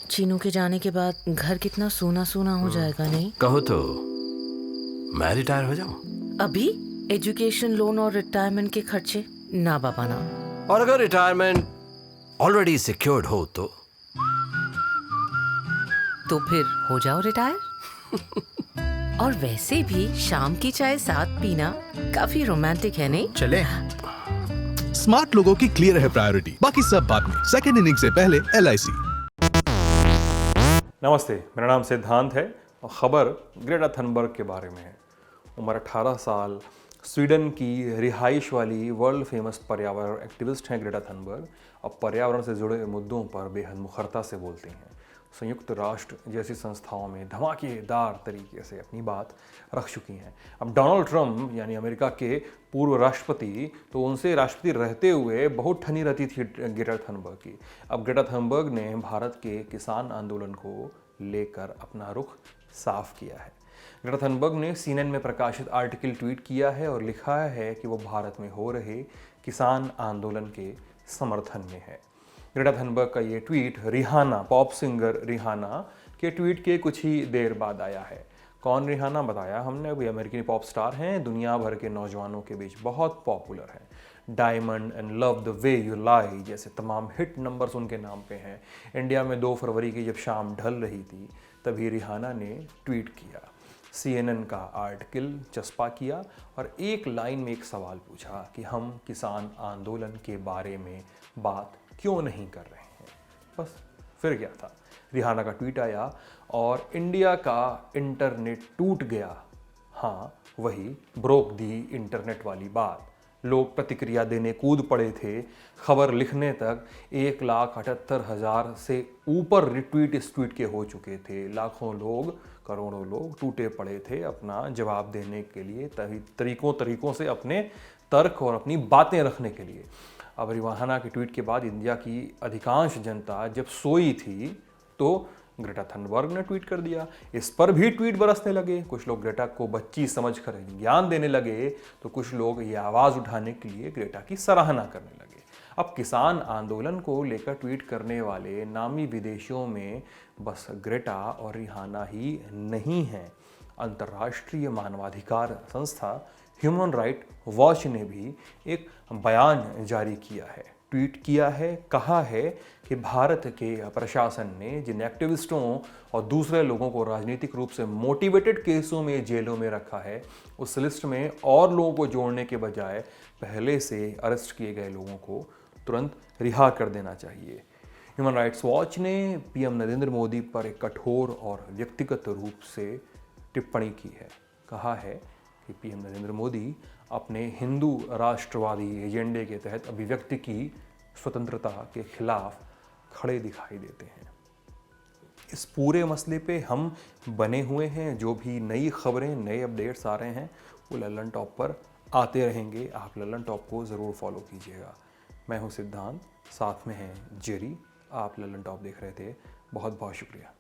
चीनू के जाने के बाद घर कितना सूना सूना हो जाएगा, नहीं? कहो तो मैं रिटायर हो जाऊं? अभी एजुकेशन लोन और रिटायरमेंट के खर्चे? ना बाबा ना। और अगर रिटायरमेंट ऑलरेडी सिक्योर्ड हो तो फिर हो जाओ रिटायर। और वैसे भी शाम की चाय साथ पीना काफी रोमांटिक है, नहीं? चले। स्मार्ट लोगों की क्लियर है प्रायोरिटी, बाकी सब बाद में। सेकंड इनिंग से पहले LIC। नमस्ते, मेरा नाम सिद्धांत है और ख़बर ग्रेटा थनबर्ग के बारे में है। उम्र 18 साल, स्वीडन की रिहाइश वाली वर्ल्ड फेमस पर्यावरण एक्टिविस्ट हैं ग्रेटा थनबर्ग और पर्यावरण से जुड़े मुद्दों पर बेहद मुखरता से बोलती हैं। संयुक्त राष्ट्र जैसी संस्थाओं में धमाकेदार तरीके से अपनी बात रख चुकी हैं। अब डोनाल्ड ट्रंप यानी अमेरिका के पूर्व राष्ट्रपति, तो उनसे राष्ट्रपति रहते हुए बहुत ठनी रहती थी ग्रेटा थनबर्ग की। अब ग्रेटा थनबर्ग ने भारत के किसान आंदोलन को लेकर अपना रुख साफ किया है। ग्रेटा थनबर्ग ने CNN में प्रकाशित आर्टिकल ट्वीट किया है और लिखा है कि वो भारत में हो रहे किसान आंदोलन के समर्थन में है। ग्रेटा थनबर्ग का ये tweet Rihanna, pop singer Rihanna के ट्वीट के कुछ ही देर बाद आया है। कौन रिहाना बताया हमने? वे अमेरिकी पॉप स्टार हैं, दुनिया भर के नौजवानों के बीच बहुत पॉपुलर हैं। Diamond and love the way you lie जैसे तमाम हिट नंबर्स उनके नाम पे हैं। इंडिया में 2 फरवरी की जब शाम ढल रही थी तभी रिहाना ने ट्वीट किया, CNN का आर्टिकल चस्पा किया और एक लाइन में एक सवाल पूछा कि हम किसान आंदोलन के बारे में बात क्यों नहीं कर रहे हैं। बस फिर क्या था, रिहाना का ट्वीट आया और इंडिया का इंटरनेट टूट गया। हाँ, वही ब्रोक दी इंटरनेट वाली बात। लोग प्रतिक्रिया देने कूद पड़े थे। खबर लिखने तक 1,78,000 से ऊपर रिट्वीट इस ट्वीट के हो चुके थे। लाखों लोग, करोड़ों लोग टूटे पड़े थे अपना जवाब देने के लिए, तरीकों से अपने तर्क और अपनी बातें रखने के लिए। अब रिहाना के ट्वीट के बाद इंडिया की अधिकांश जनता जब सोई थी तो ग्रेटा थनबर्ग ने ट्वीट कर दिया। इस पर भी ट्वीट बरसने लगे। कुछ लोग ग्रेटा को बच्ची समझकर ज्ञान देने लगे तो कुछ लोग ये आवाज़ उठाने के लिए ग्रेटा की सराहना करने लगे। अब किसान आंदोलन को लेकर ट्वीट करने वाले नामी विदेशियों में बस ग्रेटा और रिहाना ही नहीं हैं। अंतर्राष्ट्रीय मानवाधिकार संस्था ह्यूमन राइट वॉच ने भी एक बयान जारी किया है, ट्वीट किया है, कहा है कि भारत के प्रशासन ने जिन एक्टिविस्टों और दूसरे लोगों को राजनीतिक रूप से मोटिवेटेड केसों में जेलों में रखा है, उस लिस्ट में और लोगों को जोड़ने के बजाय पहले से अरेस्ट किए गए लोगों को तुरंत रिहा कर देना चाहिए। ह्यूमन राइट्स वॉच ने PM नरेंद्र मोदी पर एक कठोर और व्यक्तिगत रूप से टिप्पणी की है। कहा है कि PM नरेंद्र मोदी अपने हिंदू राष्ट्रवादी एजेंडे के तहत अभिव्यक्ति की स्वतंत्रता के खिलाफ खड़े दिखाई देते हैं। इस पूरे मसले पे हम बने हुए हैं। जो भी नई खबरें, नए अपडेट्स आ रहे हैं वो लल्लन टॉप पर आते रहेंगे। आप लल्लन टॉप को ज़रूर फॉलो कीजिएगा। मैं हूँ सिद्धांत, साथ में हैं जेरी। आप लल्लन टॉप देख रहे थे। बहुत बहुत शुक्रिया।